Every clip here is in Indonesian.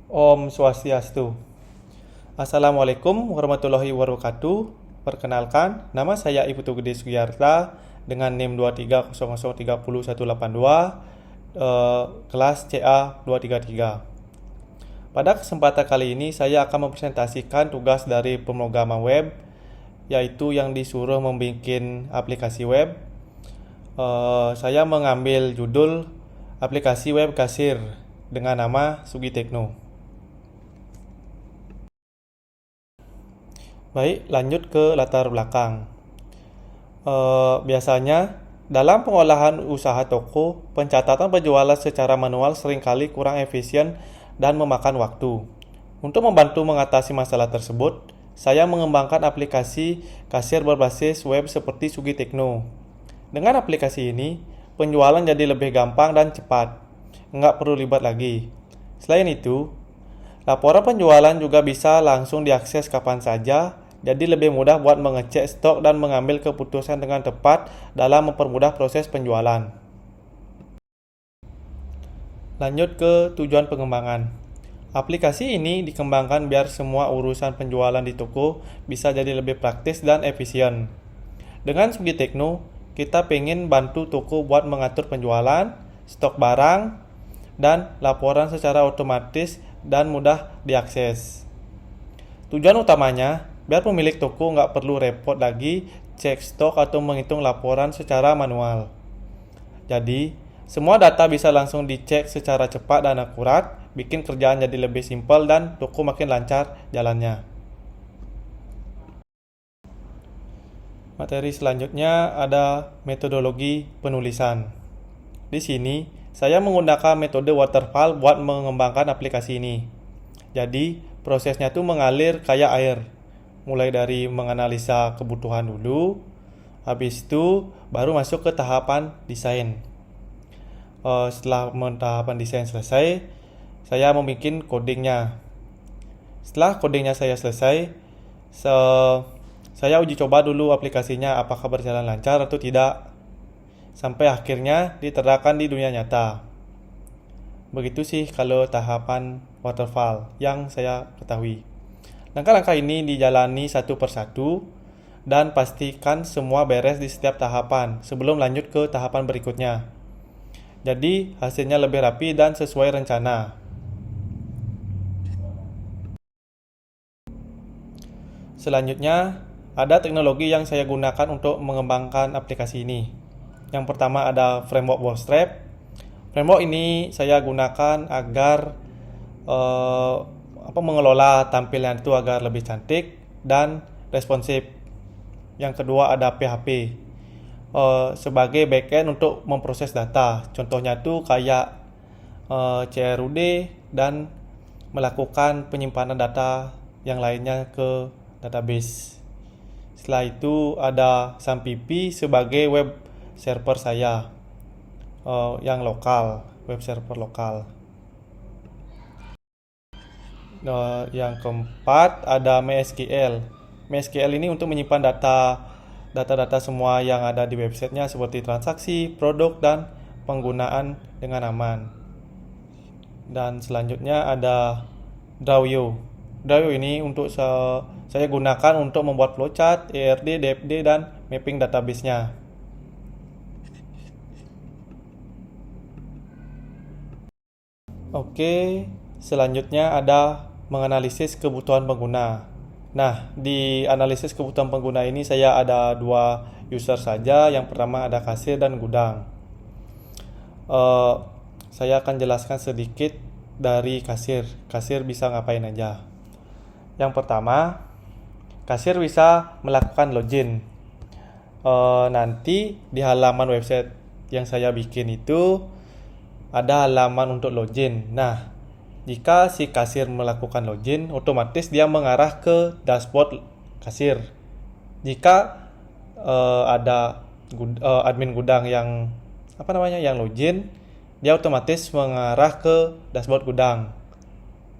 Om Swastiastu. Assalamualaikum warahmatullahi wabarakatuh. Perkenalkan, nama saya Ibu Tugede Sugiyarta dengan NIM 230030182, kelas CA 233. Pada kesempatan kali ini saya akan mempresentasikan tugas dari pemrograman web, yaitu yang disuruh membuat aplikasi web. Saya mengambil judul aplikasi web kasir dengan nama Sugitekno. Baik, lanjut ke latar belakang. Biasanya dalam pengolahan usaha toko, pencatatan penjualan secara manual seringkali kurang efisien dan memakan waktu. Untuk membantu mengatasi masalah tersebut, saya mengembangkan aplikasi kasir berbasis web seperti Sugitekno. Dengan aplikasi ini, penjualan jadi lebih gampang dan cepat. Nggak perlu ribet lagi. Selain itu, laporan penjualan juga bisa langsung diakses kapan saja, jadi lebih mudah buat mengecek stok dan mengambil keputusan dengan tepat dalam mempermudah proses penjualan. Lanjut ke tujuan pengembangan. Aplikasi ini dikembangkan biar semua urusan penjualan di toko bisa jadi lebih praktis dan efisien. Dengan Sugitekno, kita pengen bantu toko buat mengatur penjualan, stok barang, dan laporan secara otomatis dan mudah diakses. Tujuan utamanya, biar pemilik toko nggak perlu repot lagi cek stok atau menghitung laporan secara manual. Jadi, semua data bisa langsung dicek secara cepat dan akurat, bikin kerjaan jadi lebih simpel dan toko makin lancar jalannya. Materi selanjutnya ada metodologi penulisan. Di sini, saya menggunakan metode waterfall buat mengembangkan aplikasi ini. Jadi, prosesnya tuh mengalir kayak air. Mulai dari menganalisa kebutuhan dulu, habis itu baru masuk ke tahapan desain. Setelah tahapan desain selesai, saya membuat codingnya. Setelah codingnya saya selesai, saya uji coba dulu aplikasinya apakah berjalan lancar atau tidak, sampai akhirnya diterapkan di dunia nyata. Begitu sih kalau tahapan waterfall yang saya ketahui. Langkah-langkah ini dijalani satu persatu dan pastikan semua beres di setiap tahapan sebelum lanjut ke tahapan berikutnya. Jadi hasilnya lebih rapi dan sesuai rencana. Selanjutnya, ada teknologi yang saya gunakan untuk mengembangkan aplikasi ini. Yang pertama ada framework Bootstrap. Framework ini saya gunakan agar mengelola tampilan itu agar lebih cantik dan responsif. Yang kedua ada PHP sebagai backend untuk memproses data. Contohnya itu kayak CRUD dan melakukan penyimpanan data yang lainnya ke database. Setelah itu ada SAMPP sebagai web server saya yang lokal, web server lokal. Yang keempat ada MySQL. MySQL ini untuk menyimpan data semua yang ada di websitenya seperti transaksi, produk, dan penggunaan dengan aman. Dan selanjutnya ada Drawio. Drawio ini untuk saya gunakan untuk membuat flowchart, ERD, DFD, dan mapping database-nya. Oke, selanjutnya ada menganalisis kebutuhan pengguna. Nah, di analisis kebutuhan pengguna ini saya ada dua user saja. Yang pertama ada kasir dan gudang. Saya akan jelaskan sedikit dari kasir. Kasir bisa ngapain aja. Yang pertama, kasir bisa melakukan login. Nanti di halaman website yang saya bikin itu ada halaman untuk login. Nah, jika si kasir melakukan login, otomatis dia mengarah ke dashboard kasir. Jika ada admin gudang yang yang login, dia otomatis mengarah ke dashboard gudang.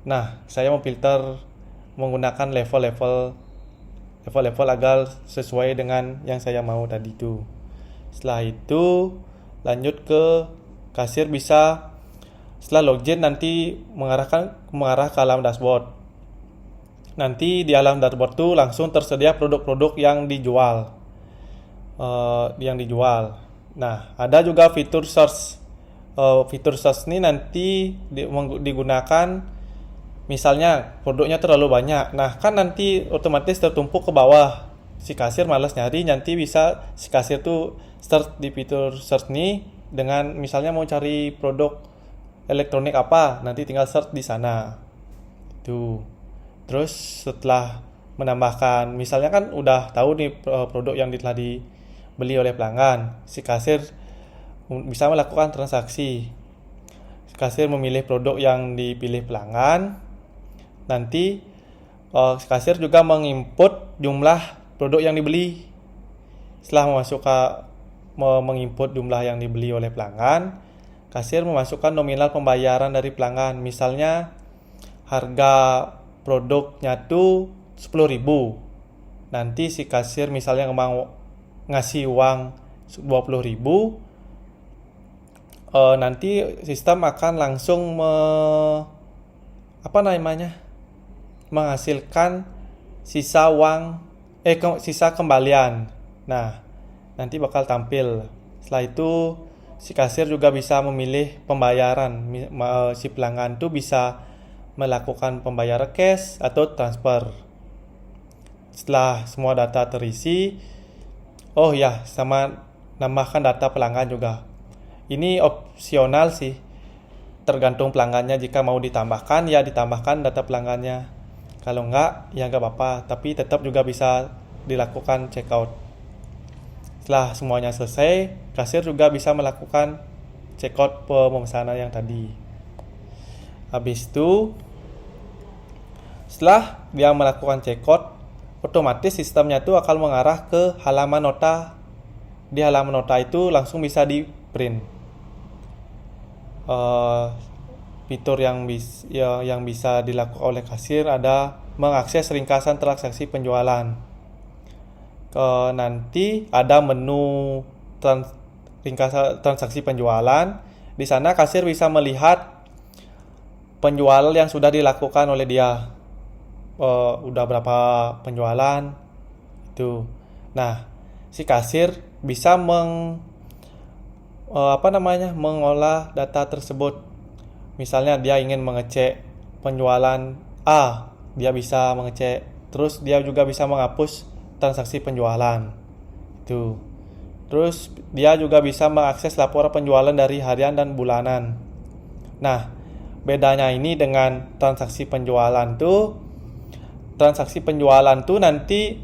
Nah, saya memfilter menggunakan level-level agar sesuai dengan yang saya mau tadi itu. Setelah itu lanjut ke kasir bisa Setelah login nanti mengarah ke halaman dashboard. Nanti di halaman dashboard tuh langsung tersedia produk-produk yang dijual. Nah, ada juga fitur search. Fitur search ini nanti digunakan misalnya produknya terlalu banyak. Nah, kan nanti otomatis tertumpuk ke bawah. Si kasir malas nyari, nanti bisa si kasir tuh search di fitur search nih dengan misalnya mau cari produk elektronik apa, nanti tinggal search di sana. Tuh. Terus setelah menambahkan, misalnya kan udah tahu nih produk yang telah dibeli oleh pelanggan, si kasir bisa melakukan transaksi. Si kasir memilih produk yang dipilih pelanggan. Nanti si kasir juga menginput jumlah produk yang dibeli. Setelah menginput jumlah yang dibeli oleh pelanggan, kasir memasukkan nominal pembayaran dari pelanggan. Misalnya harga produknya tuh 10.000. Nanti si kasir misalnya mau ngasih uang 20.000, nanti sistem akan langsung menghasilkan sisa kembalian. Nah, nanti bakal tampil. Setelah itu si kasir juga bisa memilih pembayaran. Si pelanggan tuh bisa melakukan pembayaran cash atau transfer. Setelah semua data terisi, sama nambahkan data pelanggan juga. Ini opsional sih, tergantung pelanggannya. Jika mau ditambahkan, ya ditambahkan data pelanggannya. Kalau enggak, ya enggak apa-apa. Tapi tetap juga bisa dilakukan checkout. Setelah semuanya selesai, kasir juga bisa melakukan checkout pemesanan yang tadi. Habis itu, setelah dia melakukan checkout, otomatis sistemnya itu akan mengarah ke halaman nota. Di halaman nota itu langsung bisa di print. Fitur yang bisa dilakukan oleh kasir ada mengakses ringkasan transaksi penjualan. Nanti ada menu ringkasan transaksi penjualan. Di sana kasir bisa melihat penjualan yang sudah dilakukan oleh dia. Udah berapa penjualan itu. Nah, si kasir bisa mengolah data tersebut. Misalnya dia ingin mengecek penjualan A, dia bisa mengecek. Terus dia juga bisa menghapus transaksi penjualan. Itu. Terus dia juga bisa mengakses laporan penjualan dari harian dan bulanan. Nah, bedanya ini dengan transaksi penjualan tuh nanti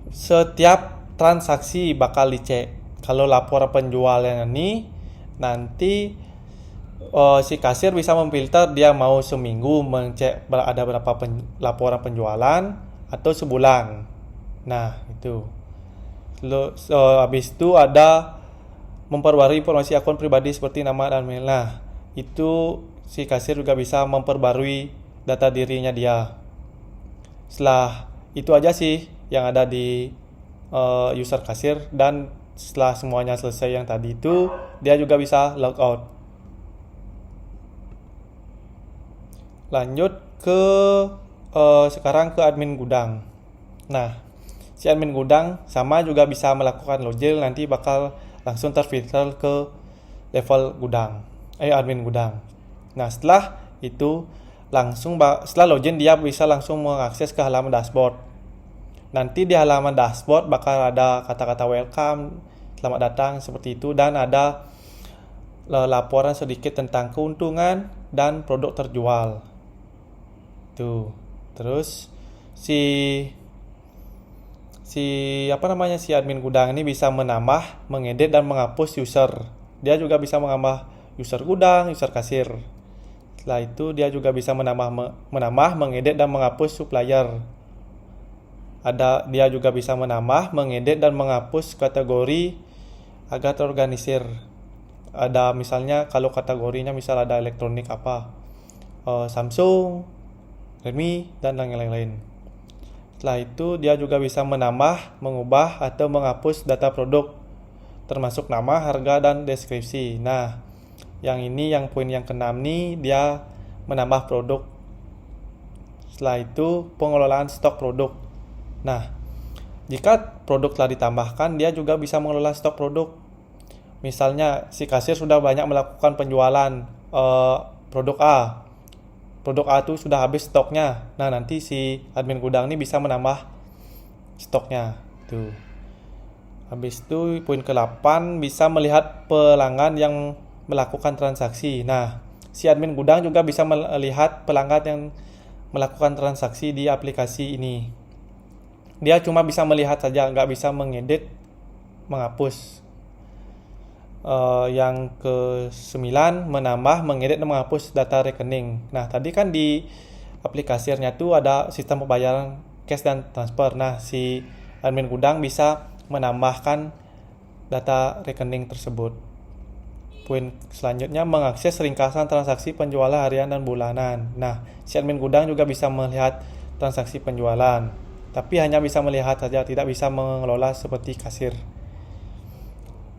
setiap transaksi bakal dicek. Kalau laporan penjualan ini nanti si kasir bisa memfilter dia mau seminggu mengecek ada berapa laporan penjualan atau sebulan. Nah, itu. Habis itu ada memperbarui informasi akun pribadi seperti nama dan email. Nah, itu si kasir juga bisa memperbarui data dirinya dia. Setelah itu aja sih yang ada di user kasir, dan setelah semuanya selesai yang tadi itu, dia juga bisa logout. Lanjut ke sekarang ke admin gudang. Nah, si admin gudang sama juga bisa melakukan login, nanti bakal langsung terfilter ke level admin gudang. Nah, setelah itu setelah login dia bisa langsung mengakses ke halaman dashboard. Nanti di halaman dashboard bakal ada kata-kata welcome, selamat datang seperti itu, dan ada laporan sedikit tentang keuntungan dan produk terjual. Tuh. Terus si admin gudang ini bisa menambah, mengedit dan menghapus user. Dia juga bisa menambah user gudang, user kasir. Setelah itu dia juga bisa menambah, mengedit dan menghapus supplier. Dia juga bisa menambah, mengedit dan menghapus kategori agar terorganisir. Ada misalnya kalau kategorinya misal ada elektronik apa, Samsung, Redmi, dan lain-lain. Setelah itu dia juga bisa menambah, mengubah atau menghapus data produk termasuk nama, harga, dan deskripsi. Nah, yang poin yang keenam nih, dia menambah produk. Setelah itu, pengelolaan stok produk. Nah, jika produk telah ditambahkan, dia juga bisa mengelola stok produk. Misalnya, si kasir sudah banyak melakukan penjualan produk A. Produk A itu sudah habis stoknya. Nah, nanti si admin gudang ini bisa menambah stoknya. Tuh. Habis itu, poin ke-8, bisa melihat pelanggan yang melakukan transaksi. Nah, si admin gudang juga bisa melihat pelanggan yang melakukan transaksi di aplikasi ini. Dia cuma bisa melihat saja, nggak bisa mengedit, menghapus. Yang ke-9, menambah, mengedit, dan menghapus data rekening. Nah, tadi kan di aplikasinya tuh ada sistem pembayaran cash dan transfer. Nah, si admin gudang bisa menambahkan data rekening tersebut. Poin selanjutnya, mengakses ringkasan transaksi penjualan harian dan bulanan. Nah, si admin gudang juga bisa melihat transaksi penjualan, tapi hanya bisa melihat saja, tidak bisa mengelola seperti kasir.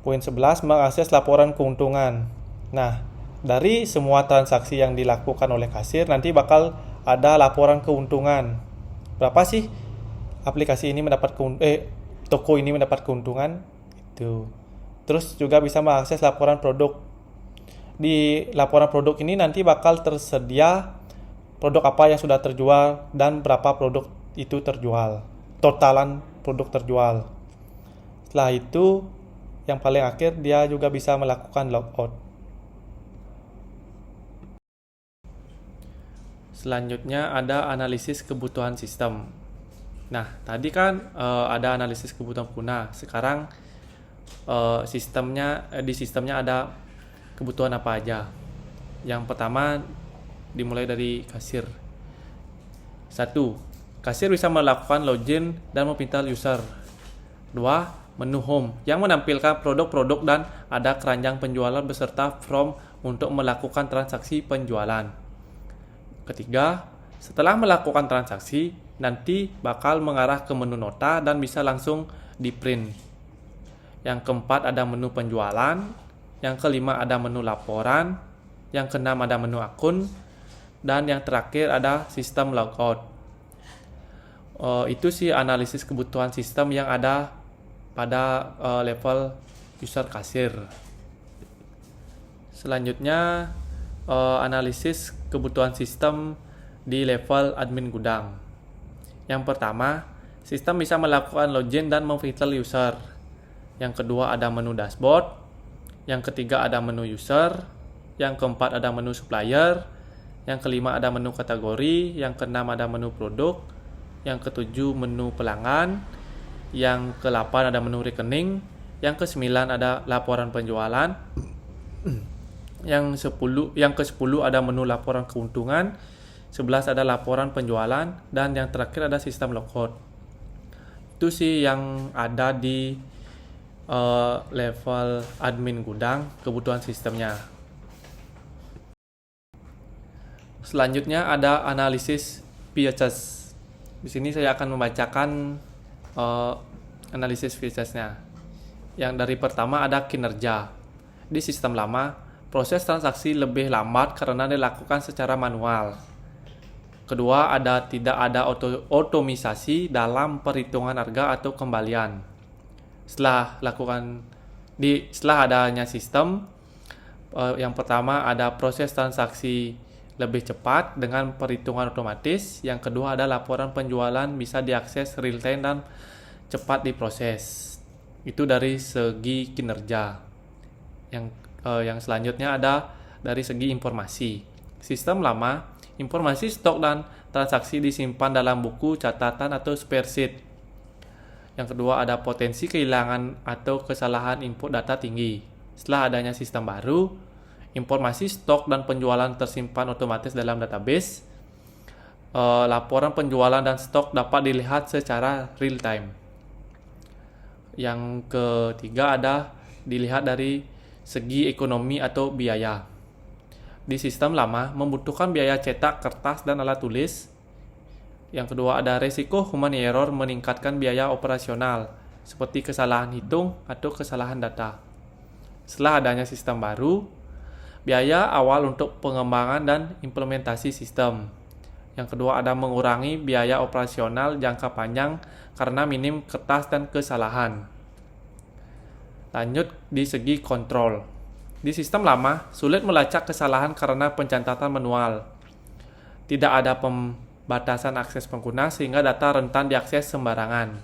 Poin 11, mengakses laporan keuntungan. Nah, dari semua transaksi yang dilakukan oleh kasir, nanti bakal ada laporan keuntungan. Berapa sih aplikasi ini mendapat toko ini mendapat keuntungan? Itu. Terus juga bisa mengakses laporan produk. Di laporan produk ini nanti bakal tersedia produk apa yang sudah terjual dan berapa produk itu terjual. Totalan produk terjual. Setelah itu, yang paling akhir dia juga bisa melakukan logout. Selanjutnya ada analisis kebutuhan sistem. Nah, tadi kan ada analisis kebutuhan pengguna. Sekarang di sistemnya ada kebutuhan apa aja. Yang pertama dimulai dari kasir. 1. Kasir bisa melakukan login dan meminta user. 2. Menu home yang menampilkan produk-produk dan ada keranjang penjualan beserta form untuk melakukan transaksi penjualan. 3. Setelah melakukan transaksi, nanti bakal mengarah ke menu nota dan bisa langsung di print. Yang keempat ada menu penjualan. Yang kelima ada menu laporan. Yang keenam ada menu akun. Dan yang terakhir ada sistem logout. Itu sih analisis kebutuhan sistem yang ada pada level user kasir. Selanjutnya analisis kebutuhan sistem di level admin gudang. Yang pertama, sistem bisa melakukan login dan memfilter user. Yang kedua ada menu dashboard. Yang ketiga ada menu user. Yang keempat ada menu supplier. Yang kelima ada menu kategori. Yang keenam ada menu produk. Yang ketujuh menu pelanggan. Yang ke-8 ada menu rekening. Yang ke-9 ada laporan penjualan. Yang ke-10 ada menu laporan keuntungan. 11 ada laporan penjualan. Dan yang terakhir ada sistem logout. Itu sih yang ada di level admin gudang, kebutuhan sistemnya. Selanjutnya ada analisis features. Di sini saya akan membacakan analisis featuresnya. Yang dari pertama ada kinerja. Di sistem lama, proses transaksi lebih lambat karena dilakukan secara manual. Kedua, tidak ada otomisasi dalam perhitungan harga atau kembalian. Setelah adanya sistem, yang pertama ada proses transaksi lebih cepat dengan perhitungan otomatis. Yang kedua ada laporan penjualan bisa diakses real time dan cepat diproses. Itu dari segi kinerja. Yang selanjutnya ada dari segi informasi. Sistem lama, informasi stok dan transaksi disimpan dalam buku catatan atau spreadsheet. Yang kedua ada potensi kehilangan atau kesalahan input data tinggi. Setelah adanya sistem baru, informasi stok dan penjualan tersimpan otomatis dalam database. Laporan penjualan dan stok dapat dilihat secara real time. Yang ketiga ada dilihat dari segi ekonomi atau biaya. Di sistem lama membutuhkan biaya cetak, kertas, dan alat tulis. Yang kedua ada resiko human error meningkatkan biaya operasional. seperti kesalahan hitung atau kesalahan data. Setelah adanya sistem baru, biaya awal untuk pengembangan dan implementasi sistem. Yang kedua ada mengurangi biaya operasional jangka panjang karena minim kertas dan kesalahan. Lanjut di segi kontrol. Di sistem lama, sulit melacak kesalahan karena pencatatan manual. Tidak ada pembatasan akses pengguna sehingga data rentan diakses sembarangan.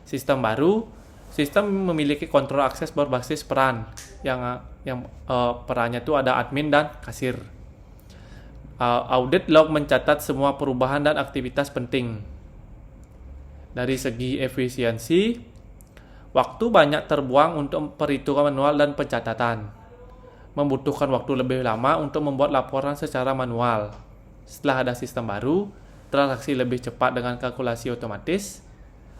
Sistem baru, sistem memiliki kontrol akses berbasis peran yang perannya itu ada admin dan kasir. Audit log mencatat semua perubahan dan aktivitas penting. Dari segi efisiensi, waktu banyak terbuang untuk perhitungan manual dan pencatatan. Membutuhkan waktu lebih lama untuk membuat laporan secara manual. Setelah ada sistem baru, transaksi lebih cepat dengan kalkulasi otomatis.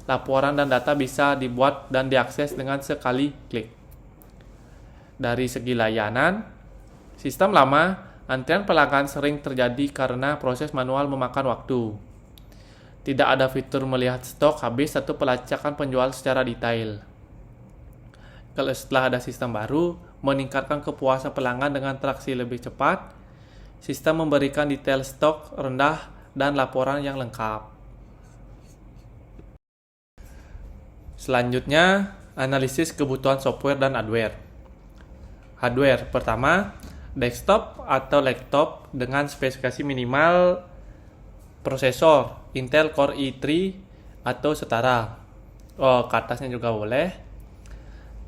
Laporan dan data bisa dibuat dan diakses dengan sekali klik. Dari segi layanan, sistem lama, antrian pelanggan sering terjadi karena proses manual memakan waktu. Tidak ada fitur melihat stok habis atau pelacakan penjual secara detail. Kalau setelah ada sistem baru, meningkatkan kepuasan pelanggan dengan transaksi lebih cepat, sistem memberikan detail stok rendah dan laporan yang lengkap. Selanjutnya, analisis kebutuhan software dan hardware. Hardware pertama, desktop atau laptop dengan spesifikasi minimal prosesor Intel Core i3 atau setara. Ke atasnya juga boleh.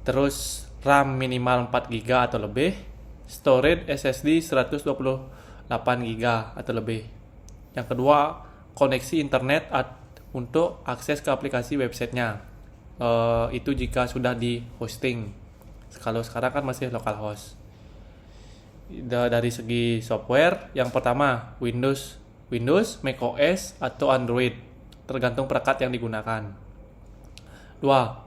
Terus RAM minimal 4GB atau lebih, storage SSD 128GB atau lebih. Yang kedua, koneksi internet untuk akses ke aplikasi websitenya. Itu jika sudah di hosting. Kalau sekarang kan masih localhost. Dari segi software, yang pertama Windows, macOS atau Android, tergantung perangkat yang digunakan. 2.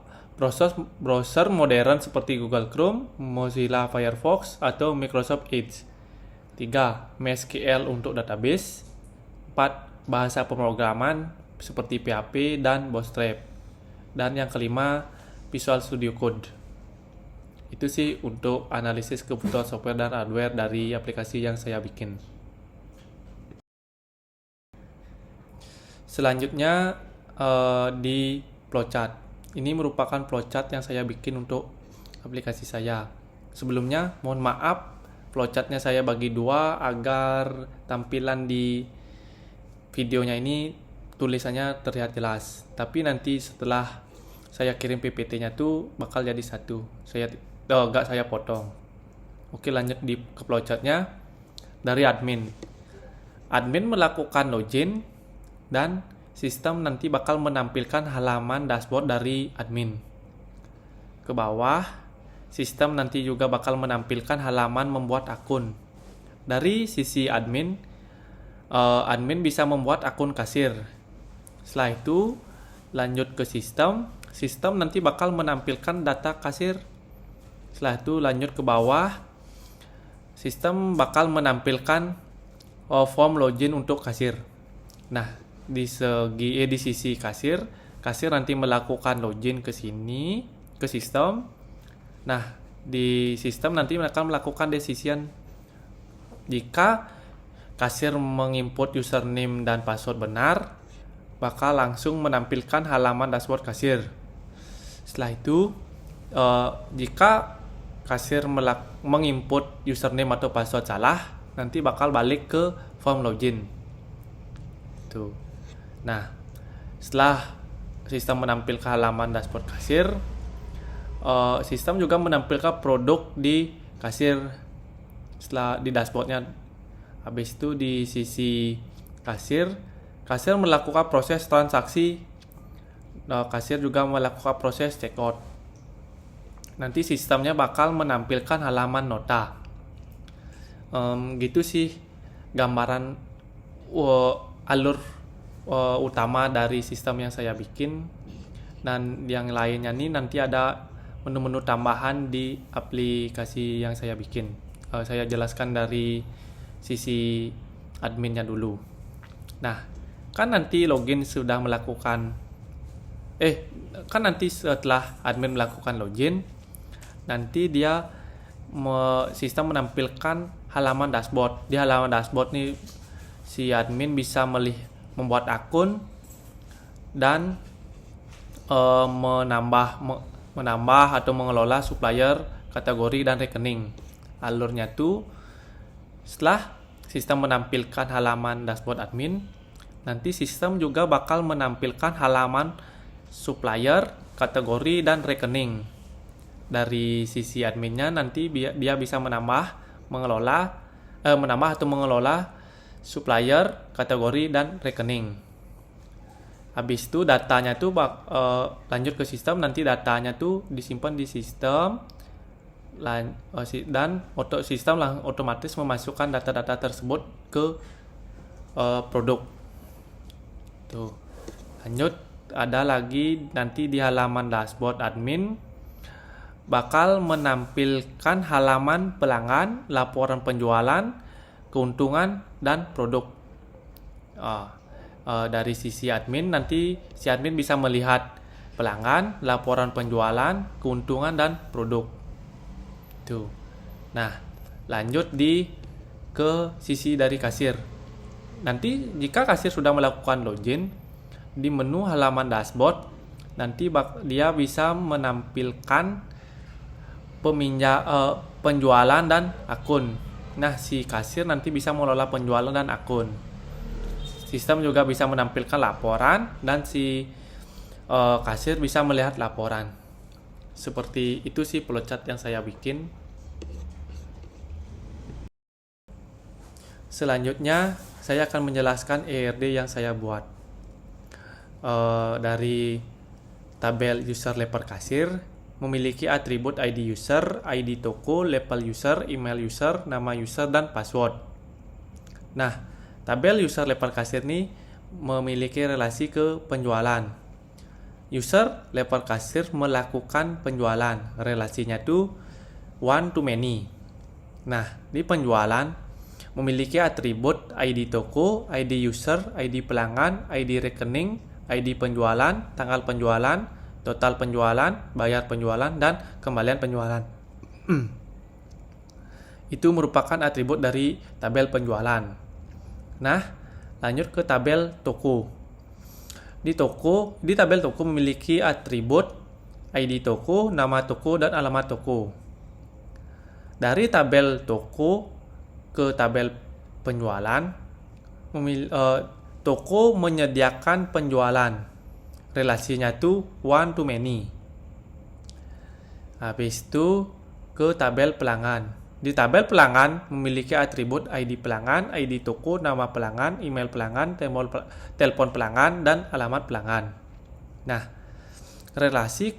Browser modern seperti Google Chrome, Mozilla Firefox atau Microsoft Edge. 3. MySQL untuk database. 4. Bahasa pemrograman seperti PHP dan Bootstrap. Dan yang kelima, Visual Studio Code. Itu sih untuk analisis kebutuhan software dan hardware dari aplikasi yang saya bikin. Selanjutnya di flowchart. Ini merupakan flowchart yang saya bikin untuk aplikasi saya. Sebelumnya, mohon maaf, flowchartnya saya bagi dua agar tampilan di videonya ini tulisannya terlihat jelas. Tapi nanti setelah saya kirim PPT-nya tuh bakal jadi satu. Saya potong. Oke, lanjut ke flowchart-nya. Dari admin. Admin melakukan login dan sistem nanti bakal menampilkan halaman dashboard dari admin. Ke bawah, sistem nanti juga bakal menampilkan halaman membuat akun. Dari sisi admin, admin bisa membuat akun kasir. Setelah itu, lanjut ke sistem. Sistem nanti bakal menampilkan data kasir. Setelah itu lanjut ke bawah, sistem bakal menampilkan form login untuk kasir. Nah, di sisi kasir nanti melakukan login ke sini, ke sistem. Nah, di sistem nanti akan melakukan decision. Jika kasir menginput username dan password benar, bakal langsung menampilkan halaman dashboard kasir. Setelah itu, jika kasir menginput username atau password salah, nanti bakal balik ke form login. Tuh. Nah, setelah sistem menampilkan halaman dashboard kasir, sistem juga menampilkan produk di kasir setelah di dashboardnya. Habis itu di sisi kasir melakukan proses transaksi. Kasir juga melakukan proses checkout. Nanti sistemnya bakal menampilkan halaman nota. Gitu sih gambaran alur utama dari sistem yang saya bikin. Dan yang lainnya nih nanti ada menu-menu tambahan di aplikasi yang saya bikin. Saya jelaskan dari sisi adminnya dulu. Nah, kan nanti login sudah melakukan kan nanti setelah admin melakukan login, nanti dia sistem menampilkan halaman dashboard. Di halaman dashboard nih si admin bisa membuat akun dan menambah atau mengelola supplier, kategori dan rekening. Alurnya tuh setelah sistem menampilkan halaman dashboard admin, nanti sistem juga bakal menampilkan halaman supplier, kategori dan rekening. Dari sisi adminnya nanti dia bisa menambah atau mengelola supplier, kategori dan rekening. Habis itu datanya tuh lanjut ke sistem, nanti datanya tuh disimpan di sistem dan sistem otomatis memasukkan data-data tersebut ke produk. Tuh. Lanjut, ada lagi nanti di halaman dashboard admin bakal menampilkan halaman pelanggan, laporan penjualan, keuntungan dan produk. Dari sisi admin nanti si admin bisa melihat pelanggan, laporan penjualan, keuntungan dan produk. Tuh. Nah, lanjut ke sisi dari kasir. Nanti jika kasir sudah melakukan login di menu halaman dashboard, nanti dia bisa menampilkan penjualan dan akun. Nah, si kasir nanti bisa mengelola penjualan dan akun. Sistem juga bisa menampilkan laporan dan si kasir bisa melihat laporan. Seperti itu sih flowchart yang saya bikin. Selanjutnya saya akan menjelaskan ERD yang saya buat. Dari tabel user level kasir memiliki atribut ID user, ID toko, level user, email user, nama user dan password. Nah, tabel user level kasir ini memiliki relasi ke penjualan. User level kasir melakukan penjualan. Relasinya tuh one to many. Nah, di penjualan memiliki atribut ID toko, ID user, ID pelanggan, ID rekening, ID penjualan, tanggal penjualan, total penjualan, bayar penjualan, dan kembalian penjualan. Itu merupakan atribut dari tabel penjualan. Nah, lanjut ke tabel toko. Di tabel toko memiliki atribut ID toko, nama toko, dan alamat toko. Dari tabel toko ke tabel penjualan, toko menyediakan penjualan. Relasinya tuh one to many. Habis itu ke tabel pelanggan. Di tabel pelanggan memiliki atribut ID pelanggan, ID toko, nama pelanggan, email pelanggan, telepon pelanggan, dan alamat pelanggan. Nah, relasi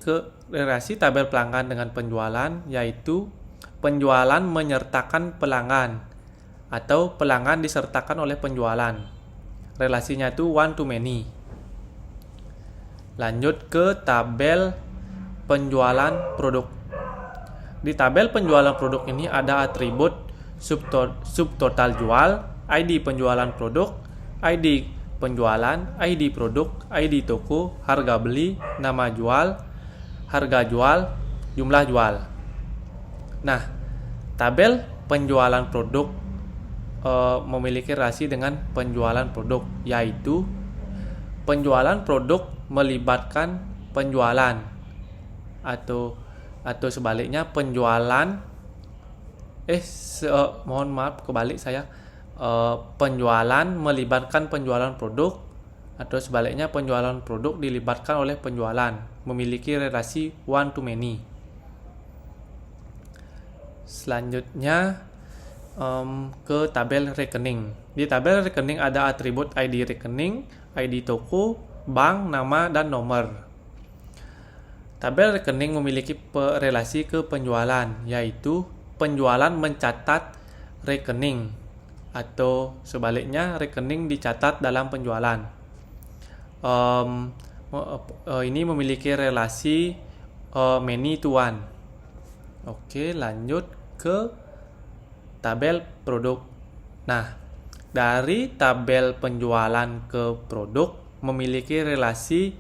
tabel pelanggan dengan penjualan yaitu penjualan menyertakan pelanggan atau pelanggan disertakan oleh penjualan. Relasinya itu one to many. Lanjut ke tabel penjualan produk. Di tabel penjualan produk ini ada atribut subtotal jual, ID penjualan produk, ID penjualan, ID produk, ID toko, harga beli, nama jual, harga jual, jumlah jual. Nah, tabel penjualan produk memiliki relasi dengan penjualan produk, yaitu penjualan produk melibatkan penjualan atau sebaliknya penjualan mohon maaf kebalik saya, penjualan melibatkan penjualan produk atau sebaliknya penjualan produk dilibatkan oleh penjualan, memiliki relasi one to many. Selanjutnya ke tabel rekening. Di tabel rekening ada atribut ID rekening, ID toko, bank, nama, dan nomor. Tabel rekening memiliki relasi ke penjualan, yaitu penjualan mencatat rekening atau sebaliknya rekening dicatat dalam penjualan. Ini memiliki relasi many to one. Oke, lanjut ke tabel produk. Nah, dari tabel penjualan ke produk memiliki relasi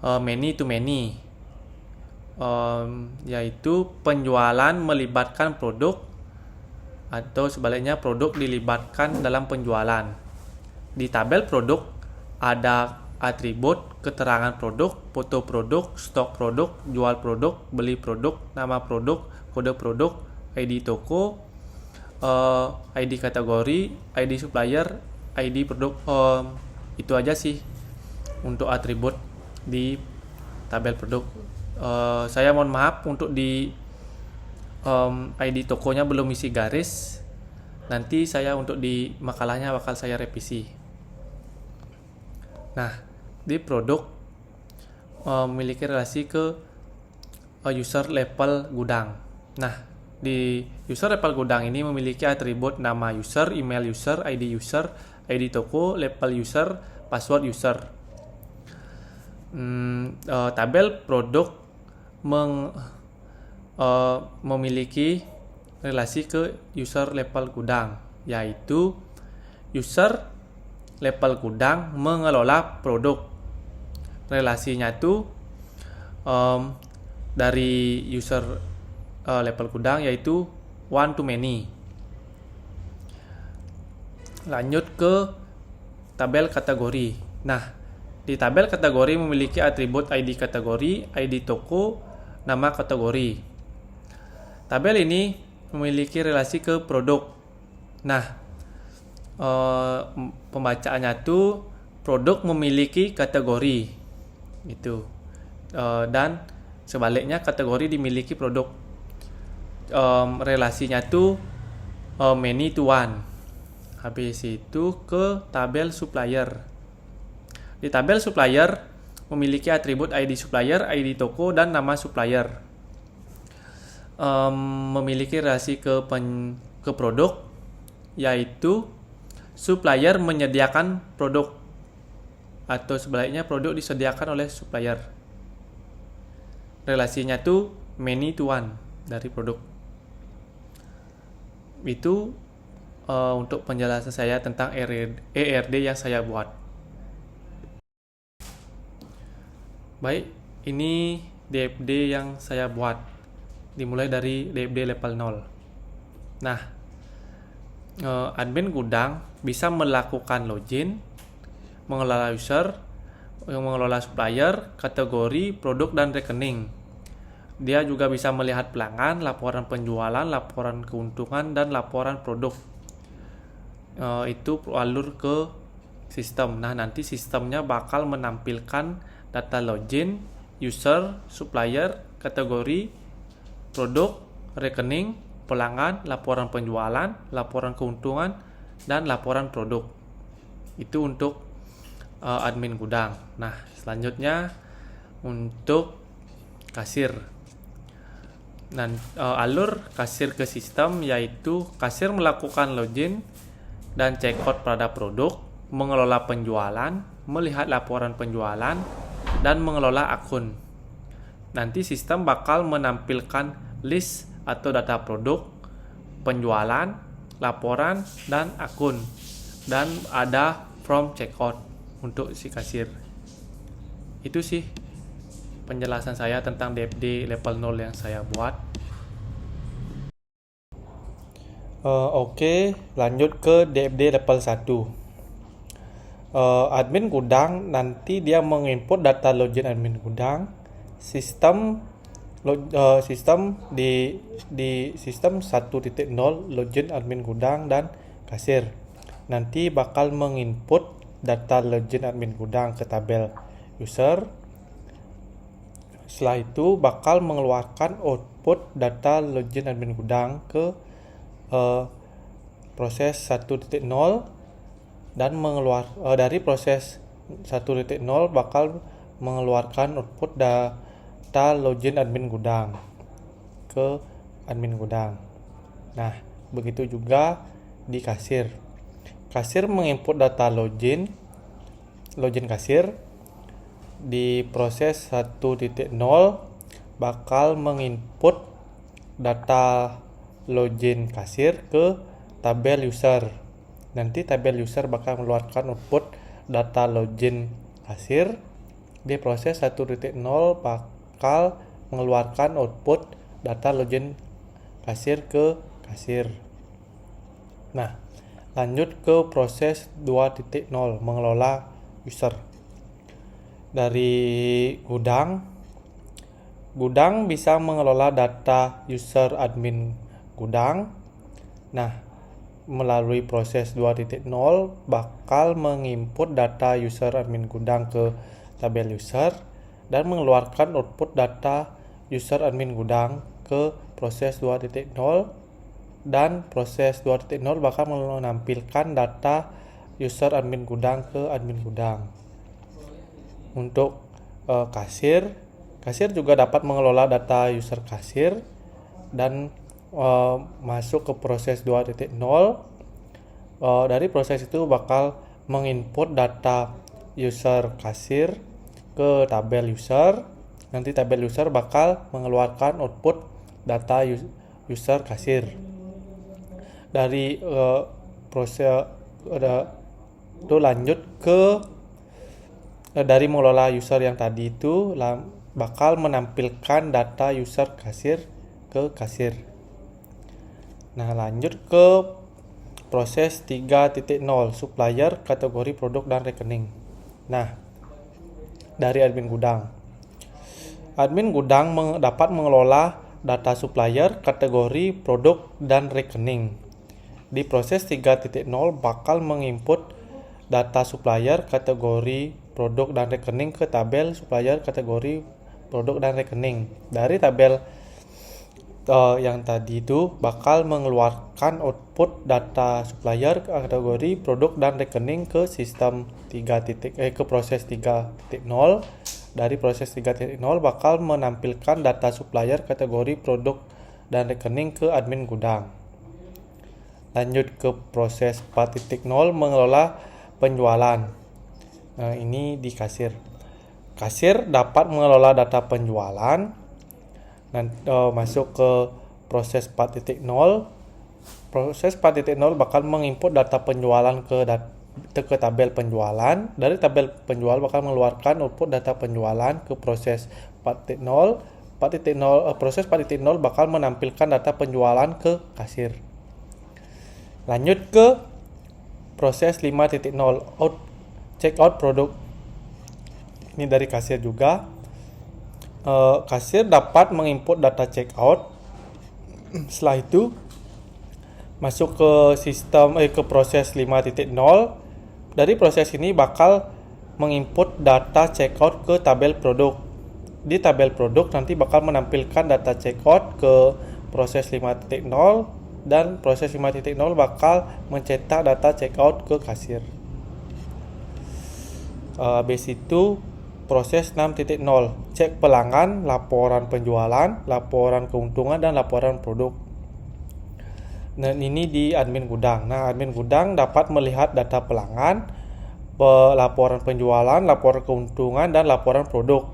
many to many, yaitu penjualan melibatkan produk atau sebaliknya produk dilibatkan dalam penjualan. Di tabel produk ada atribut, keterangan produk, foto produk, stok produk, jual produk, beli produk, nama produk, kode produk, ID toko, ID kategori, ID supplier, ID produk. Itu aja sih untuk atribut di tabel produk. Saya mohon maaf untuk di ID tokonya belum isi garis. Nanti saya untuk di makalahnya bakal saya revisi. Nah, di produk memiliki relasi ke user level gudang. Nah, di user level gudang ini memiliki atribut nama user, email user, ID toko, label user, password user. Tabel produk memiliki relasi ke user level gudang, yaitu user level gudang mengelola produk. Relasinya itu dari user level gudang yaitu one to many. Lanjut ke tabel kategori. Nah, di tabel kategori memiliki atribut ID kategori, ID toko, nama kategori. Tabel ini memiliki relasi ke produk. Nah, pembacaannya tuh produk memiliki kategori itu, dan sebaliknya kategori dimiliki produk. Relasinya tuh many to one. Habis itu ke tabel supplier. Di tabel supplier memiliki atribut ID supplier, ID toko, dan nama supplier. Memiliki relasi ke produk, yaitu supplier menyediakan produk atau sebaliknya produk disediakan oleh supplier. Relasinya tuh many to one dari produk. Itu untuk penjelasan saya tentang ERD yang saya buat. Baik, ini DFD yang saya buat. Dimulai dari DFD level 0. Nah, admin gudang bisa melakukan login, mengelola user, mengelola supplier, kategori, produk, dan rekening. Dia juga bisa melihat pelanggan, laporan penjualan, laporan keuntungan, dan laporan produk. Itu alur ke sistem. Nah, nanti sistemnya bakal menampilkan data login, user, supplier, kategori, produk, rekening, pelanggan, laporan penjualan, laporan keuntungan, dan laporan produk. Itu untuk admin gudang. Nah, selanjutnya untuk kasir. Alur kasir ke sistem yaitu kasir melakukan login dan check out pada produk, mengelola penjualan, melihat laporan penjualan, dan mengelola akun. Nanti sistem bakal menampilkan list atau data produk, penjualan, laporan, dan akun. Dan ada form checkout untuk si kasir. Itu sih penjelasan saya tentang DFD level 0 yang saya buat. Oke, lanjut ke DFD level 1. Admin gudang nanti dia menginput data login admin gudang, sistem di sistem 1.0 login admin gudang dan kasir. Nanti bakal menginput data login admin gudang ke tabel user. Setelah itu bakal mengeluarkan output data login admin gudang ke proses 1.0 dan dari proses 1.0 bakal mengeluarkan output data login admin gudang ke admin gudang. Nah, begitu juga di kasir. Kasir menginput data login kasir di proses 1.0 bakal menginput data login kasir ke tabel user. Nanti tabel user bakal mengeluarkan output data login kasir Di proses 1.0 bakal mengeluarkan output data login kasir ke kasir. Nah, lanjut ke proses 2.0 mengelola user. Dari gudang bisa mengelola data user admin gudang. Nah, melalui proses 2.0 bakal menginput data user admin gudang ke tabel user dan mengeluarkan output data user admin gudang ke proses 2.0, dan proses 2.0 bakal menampilkan data user admin gudang ke admin gudang. Untuk kasir juga dapat mengelola data user kasir dan masuk ke proses 2.0. Dari proses itu bakal menginput data user kasir ke tabel user. Nanti tabel user bakal mengeluarkan output data user kasir. Dari proses itu lanjut ke dari mengelola user yang tadi itu bakal menampilkan data user kasir ke kasir. Nah, lanjut ke proses 3.0 supplier, kategori produk dan rekening. Nah, dari admin gudang. Admin gudang dapat mengelola data supplier, kategori produk dan rekening. Di proses 3.0 bakal menginput data supplier, kategori produk dan rekening ke tabel supplier, kategori produk dan rekening. Dari tabel yang tadi itu bakal mengeluarkan output data supplier, kategori produk dan rekening ke sistem ke proses 3.0. Dari proses 3.0 bakal menampilkan data supplier, kategori produk dan rekening ke admin gudang. Lanjut ke proses 4.0 mengelola penjualan. Nah, ini di kasir. Kasir dapat mengelola data penjualan. Masuk ke proses 4.0. Proses 4.0 bakal menginput data penjualan ke tabel penjualan. Dari tabel penjual bakal mengeluarkan output data penjualan ke proses 4.0. Proses 4.0 bakal menampilkan data penjualan ke kasir. Lanjut ke proses 5.0 checkout produk. Ini dari kasir juga. Kasir dapat menginput data checkout. Setelah itu masuk ke ke proses 5.0. Dari proses ini bakal menginput data checkout ke tabel produk. Di tabel produk nanti bakal menampilkan data checkout ke proses 5.0, dan proses 5.0 bakal mencetak data checkout ke kasir. Habis itu proses 6.0 cek pelanggan, laporan penjualan, laporan keuntungan, dan laporan produk. Nah, ini di admin gudang. Nah, admin gudang dapat melihat data pelanggan, laporan penjualan, laporan keuntungan, dan laporan produk.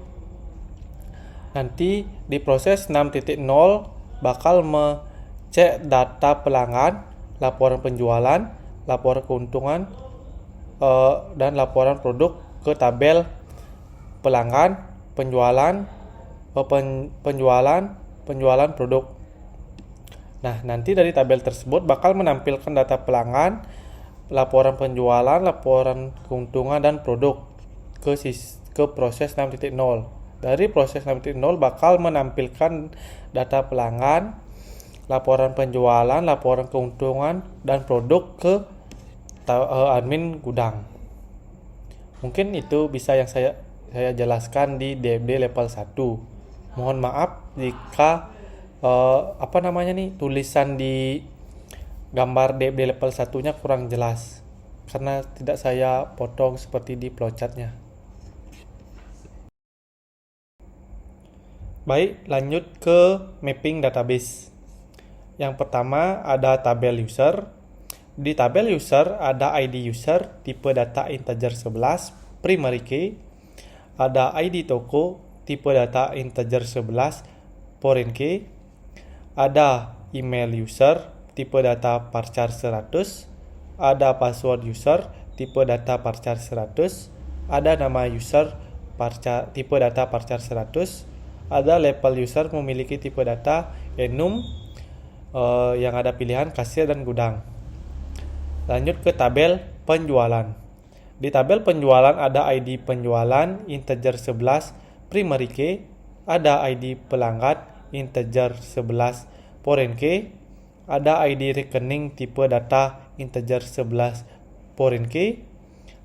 Nanti di proses 6.0 bakal mengecek data pelanggan, laporan penjualan, laporan keuntungan, dan laporan produk ke tabel pelanggan, penjualan produk. Nah, nanti dari tabel tersebut bakal menampilkan data pelanggan, laporan penjualan, laporan keuntungan, dan produk ke proses 6.0. Dari proses 6.0 bakal menampilkan data pelanggan, laporan penjualan, laporan keuntungan, dan produk ke admin gudang. Mungkin itu bisa yang saya jelaskan di DFD level 1. Mohon maaf jika tulisan di gambar DFD level 1-nya kurang jelas, karena tidak saya potong seperti di flowchartnya. Baik, lanjut ke mapping database. Yang pertama ada tabel user. Di tabel user ada ID user tipe data integer 11 primary key. Ada ID toko tipe data integer 11 foreign key. Ada email user tipe data varchar 100. Ada password user tipe data varchar 100. Ada nama user tipe data varchar 100. Ada level user memiliki tipe data enum yang ada pilihan kasir dan gudang. Lanjut ke tabel penjualan. Di tabel penjualan ada ID penjualan integer 11 primary key, ada ID pelanggan integer 11 foreign key, ada ID rekening tipe data integer 11 foreign key,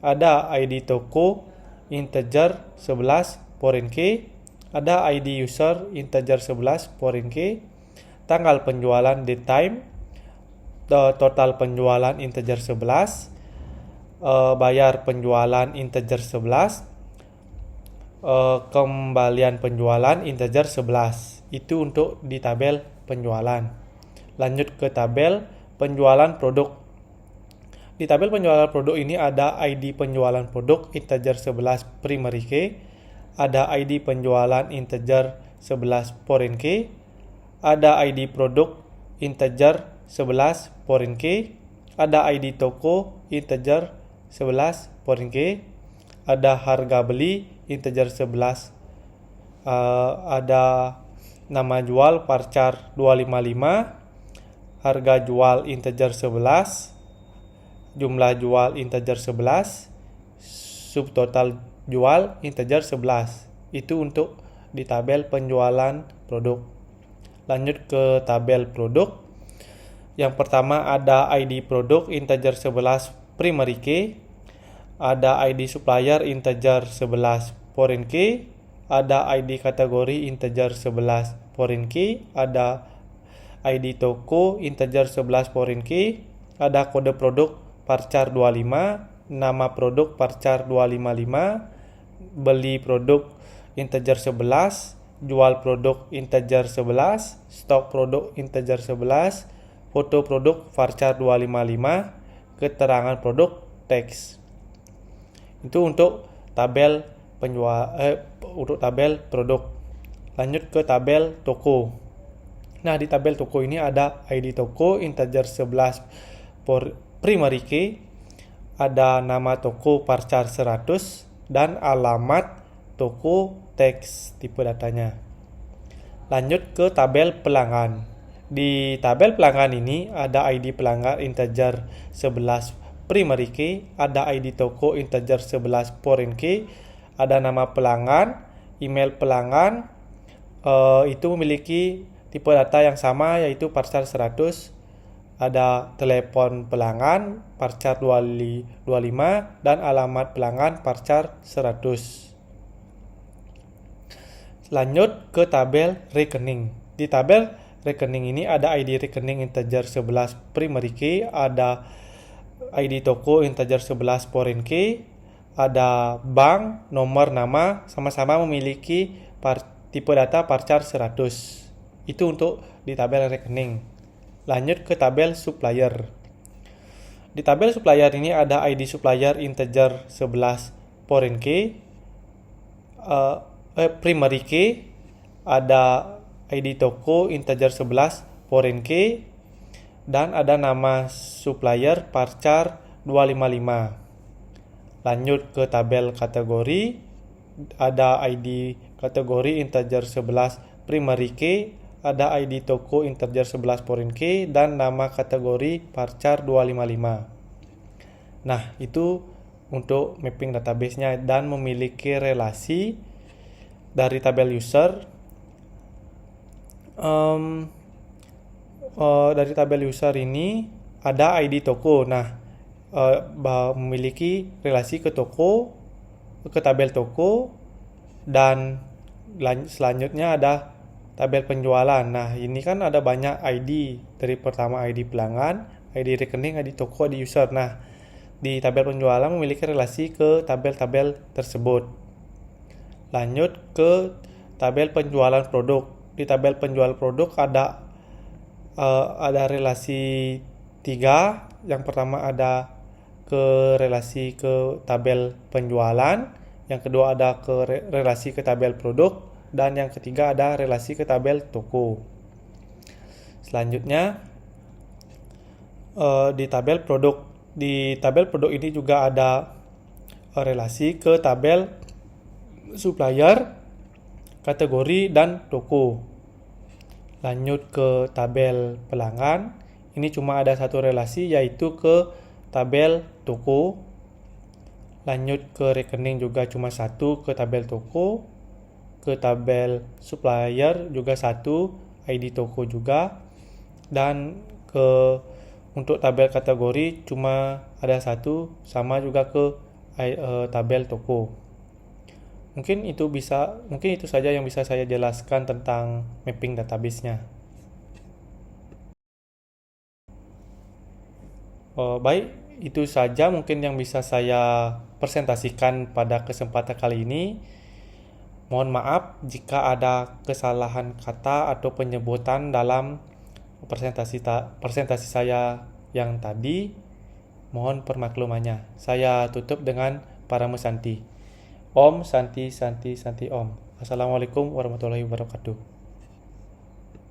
ada ID toko integer 11 foreign key, ada ID user integer 11 foreign key, tanggal penjualan date time, total penjualan integer 11, bayar penjualan integer 11, kembalian penjualan integer 11. Itu untuk di tabel penjualan. Lanjut ke tabel penjualan produk. Di tabel penjualan produk ini ada ID penjualan produk integer 11 primary key, ada ID penjualan integer 11 foreign key, ada ID produk integer 11 foreign key, ada ID toko integer 11 foreign key, ada harga beli integer 11, ada nama jual varchar 255, harga jual integer 11, jumlah jual integer 11, subtotal jual integer 11. Itu untuk di tabel penjualan produk. Lanjut ke tabel produk. Yang pertama ada ID produk integer 11 primary key, ada ID supplier integer 11 foreign key, ada ID kategori integer 11 foreign key, ada ID toko integer 11 foreign key, ada kode produk varchar 25, nama produk varchar 255, beli produk integer 11, jual produk integer 11, stok produk integer 11, foto produk varchar 255, keterangan produk teks. Itu untuk tabel untuk tabel produk. Lanjut ke tabel toko. Nah, di tabel toko ini ada ID toko integer 11 primary key, ada nama toko varchar 100 dan alamat toko teks tipe datanya. Lanjut ke tabel pelanggan. Di tabel pelanggan ini ada ID pelanggan integer 11 primary key, ada ID toko integer 11 foreign key, ada nama pelanggan, email pelanggan, itu memiliki tipe data yang sama yaitu varchar 100, ada telepon pelanggan varchar 255 dan alamat pelanggan varchar 100. Lanjut ke tabel rekening. Di tabel rekening ini ada ID rekening integer 11 primary key, ada ID toko integer 11 foreign key, ada bank, nomor nama, sama-sama memiliki tipe data varchar 100. Itu untuk di tabel rekening. Lanjut ke tabel supplier. Di tabel supplier ini ada ID supplier integer 11 foreign key, primary key, ada ID toko integer 11 foreign key, dan ada nama supplier varchar 255. Lanjut ke tabel kategori, ada ID kategori integer 11 primary key, ada ID toko integer 11 foreign key, dan nama kategori varchar 255. Nah, itu untuk mapping database-nya dan memiliki relasi dari tabel user. Dari tabel user ini ada ID toko. Nah, memiliki relasi ke toko, ke tabel toko, dan selanjutnya ada tabel penjualan. Nah, ini kan ada banyak ID. Dari pertama ID pelanggan, ID rekening, ID toko, ID user. Nah, di tabel penjualan memiliki relasi ke tabel-tabel tersebut. Lanjut ke tabel penjualan produk. Di tabel penjualan produk ada relasi 3. Yang pertama ada relasi ke tabel penjualan, yang kedua ada relasi ke tabel produk, dan yang ketiga ada relasi ke tabel toko. Selanjutnya di tabel produk. Di tabel produk ini juga ada relasi ke tabel supplier, kategori, dan toko. Lanjut ke tabel pelanggan. Ini cuma ada satu relasi, yaitu ke tabel toko. Lanjut ke rekening juga cuma satu, ke tabel toko. Ke tabel supplier juga satu, ID toko juga. Dan untuk tabel kategori cuma ada satu, sama juga ke tabel toko. Mungkin itu saja yang bisa saya jelaskan tentang mapping database-nya. Baik, itu saja mungkin yang bisa saya presentasikan pada kesempatan kali ini. Mohon maaf jika ada kesalahan kata atau penyebutan dalam presentasi saya yang tadi. Mohon permaklumannya. Saya tutup dengan Parama Santi. Om Santi Santi Santi Om. Assalamualaikum warahmatullahi wabarakatuh.